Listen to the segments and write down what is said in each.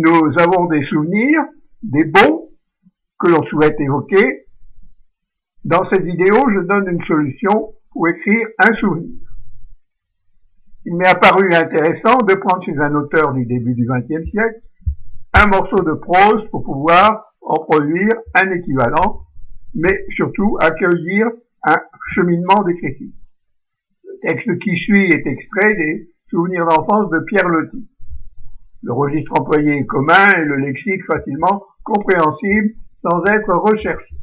nous avons des souvenirs, des bons, que l'on souhaite évoquer. Dans cette vidéo, je donne une solution pour écrire un souvenir. Il m'est apparu intéressant de prendre chez un auteur du début du XXe siècle un morceau de prose pour pouvoir en produire un équivalent, mais surtout accueillir un cheminement d'écriture. Le texte qui suit est extrait des Souvenirs d'enfance de Pierre Loti. Le registre employé est commun et le lexique facilement compréhensible sans être recherché.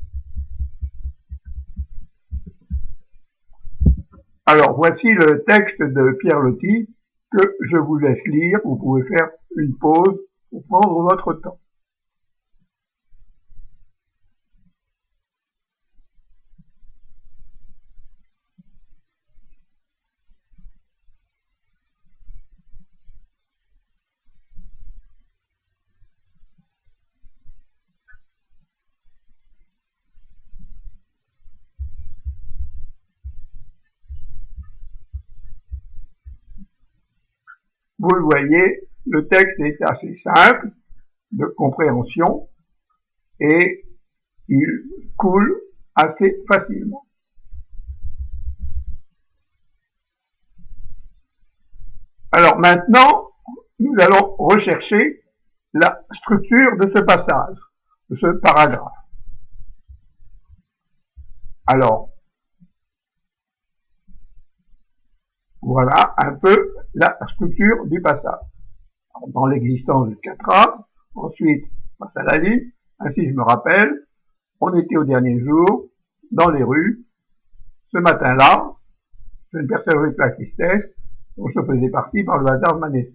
Alors, voici le texte de Pierre Loti que je vous laisse lire. Vous pouvez faire une pause pour prendre votre temps. Vous le voyez, le texte est assez simple de compréhension et il coule assez facilement. Alors maintenant, nous allons rechercher la structure de ce passage, de ce paragraphe. Alors, voilà un peu la structure du passage. Alors, dans l'existence du 4A, ensuite, face à la ligne, ainsi je me rappelle, on était au dernier jour, dans les rues, ce matin-là, je ne percevais que la tristesse, dont je faisais partie par le hasard de ma naissance.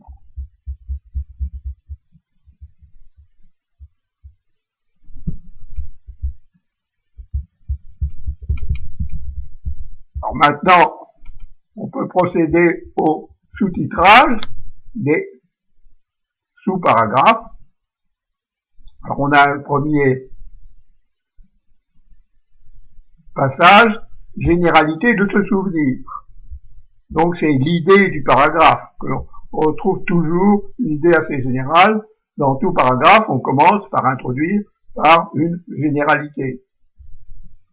Alors maintenant, on peut procéder au sous-titrage des sous-paragraphes. Alors on a le premier passage, généralité de ce souvenir. Donc c'est l'idée du paragraphe, que l'on retrouve toujours une idée assez générale. Dans tout paragraphe, on commence par introduire par une généralité.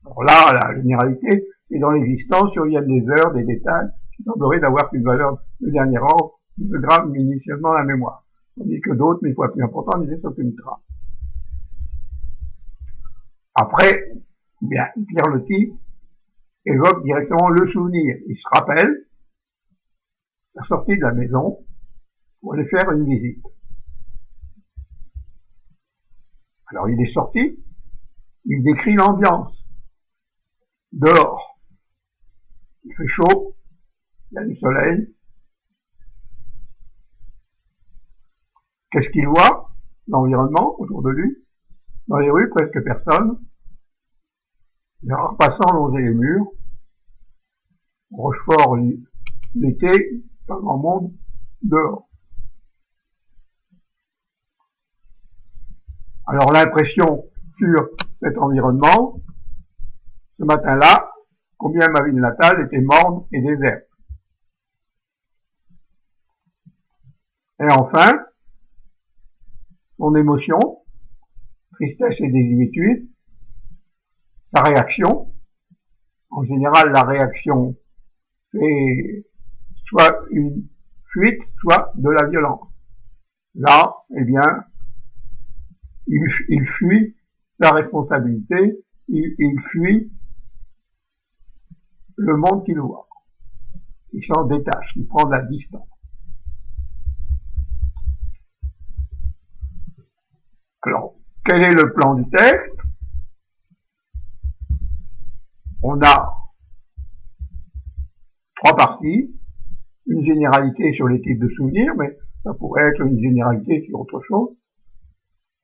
Alors là, la généralité est dans l'existence, surviennent des heures, des détails, qui sembleraient d'avoir une valeur de dernier ordre, qui se grave minutieusement la mémoire. Tandis que d'autres, mais fois plus importants, n'y laissent aucune trace. Après, bien, Pierre Loti évoque directement le souvenir. Il se rappelle la sortie de la maison pour aller faire une visite. Alors il est sorti, il décrit l'ambiance. Dehors, il fait chaud, il y a du soleil. Qu'est-ce qu'il voit? L'environnement autour de lui. Dans les rues, presque personne. Les rares passants longeaient les murs. Rochefort, l'été, pas grand monde, dehors. Alors l'impression sur cet environnement, ce matin-là, combien ma ville natale était morne et déserte. Et enfin, son émotion, tristesse et désuétude, sa réaction. En général, la réaction, c'est soit une fuite, soit de la violence. Là, eh bien, il fuit sa responsabilité, il fuit le monde qu'il voit. Il s'en détache, il prend de la distance. Alors, quel est le plan du texte? On a trois parties, une généralité sur les types de souvenirs, mais ça pourrait être une généralité sur autre chose,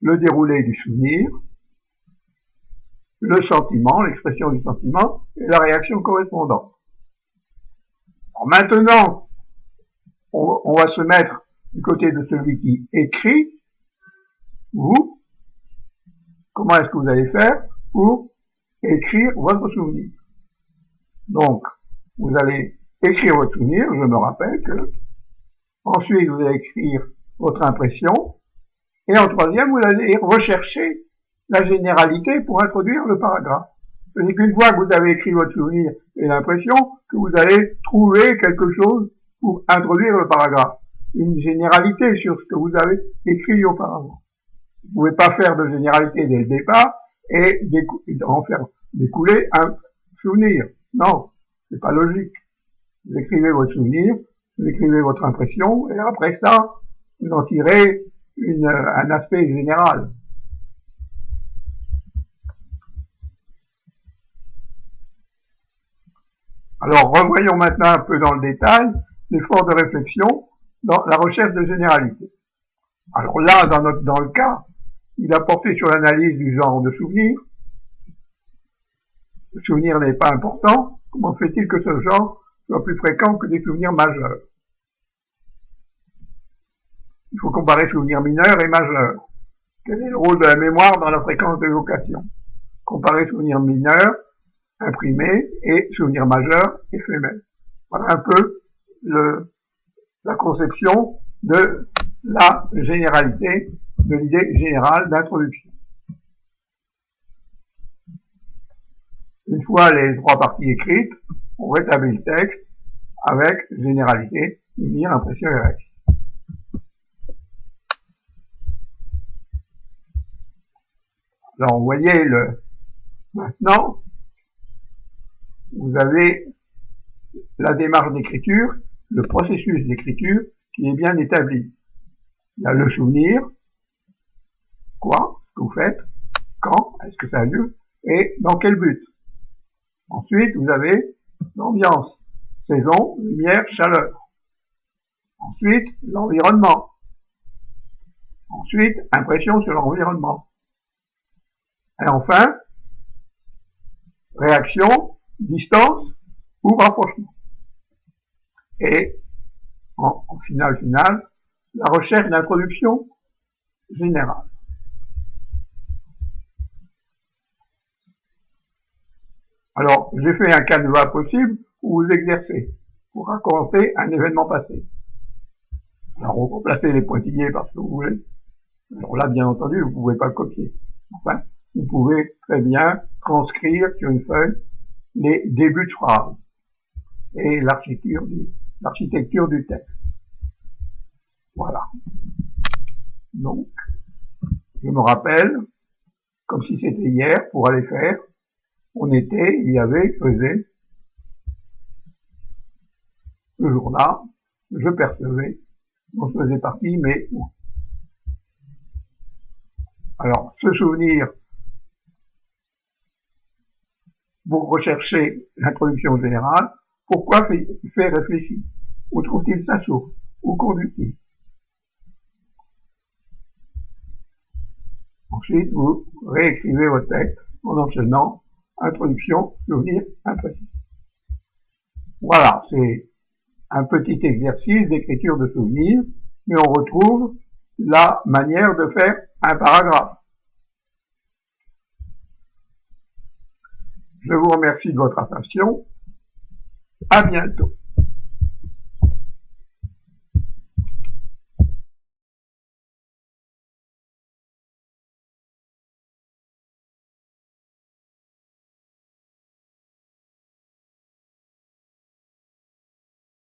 le déroulé du souvenir, le sentiment, l'expression du sentiment, et la réaction correspondante. Alors maintenant, on va se mettre du côté de celui qui écrit. Vous, comment est-ce que vous allez faire pour écrire votre souvenir? Donc, vous allez écrire votre souvenir, je me rappelle que, ensuite vous allez écrire votre impression, Et en troisième, vous allez rechercher la généralité pour introduire le paragraphe. C'est-à-dire qu'une fois que vous avez écrit votre souvenir et l'impression, que vous allez trouver quelque chose pour introduire le paragraphe. Une généralité sur ce que vous avez écrit auparavant. Vous ne pouvez pas faire de généralité dès le départ et en faire découler un souvenir. Non, c'est pas logique. Vous écrivez votre souvenir, vous écrivez votre impression, et après ça, vous en tirez un aspect général. Alors, revoyons maintenant un peu dans le détail l'effort de réflexion dans la recherche de généralité. Alors là, dans le cas, il a porté sur l'analyse du genre de souvenir. Le souvenir n'est pas important. Comment fait-il que ce genre soit plus fréquent que des souvenirs majeurs? Il faut comparer souvenirs mineurs et majeurs. Quel est le rôle de la mémoire dans la fréquence d'évocation? Comparer souvenirs mineurs, imprimés, et souvenirs majeurs, éphémères. Voilà un peu la conception de la généralité, de l'idée générale d'introduction. Une fois les trois parties écrites, on rétablit le texte avec généralité, souvenir, impression et réaction. Alors, vous voyez maintenant, vous avez la démarche d'écriture, le processus d'écriture qui est bien établi. Il y a le souvenir, quoi, ce que vous faites, quand, est-ce que ça a lieu, et dans quel but. Ensuite, vous avez l'ambiance, saison, lumière, chaleur. Ensuite, l'environnement. Ensuite, impression sur l'environnement. Et enfin, réaction, distance ou rapprochement. Et, en finale, la recherche d'introduction générale. Alors, j'ai fait un canevas possible où vous exercez pour raconter un événement passé. Alors, on peut placer les pointillés parce que vous voulez. Alors là, bien entendu, vous ne pouvez pas le copier. Enfin, vous pouvez très bien transcrire sur une feuille les débuts de phrase et l'architecture du texte. Voilà. Donc, je me rappelle, comme si c'était hier, pour aller faire, faisait, ce jour-là, je percevais, dont je faisais partie, mais où. Alors, ce souvenir, vous recherchez l'introduction générale, pourquoi fait réfléchir? Où trouve-t-il sa source? Où conduit-il? Ensuite, vous réécrivez votre texte en enchaînant introduction, souvenir, impression. Voilà, c'est un petit exercice d'écriture de souvenirs, mais on retrouve la manière de faire un paragraphe. Je vous remercie de votre attention. À bientôt.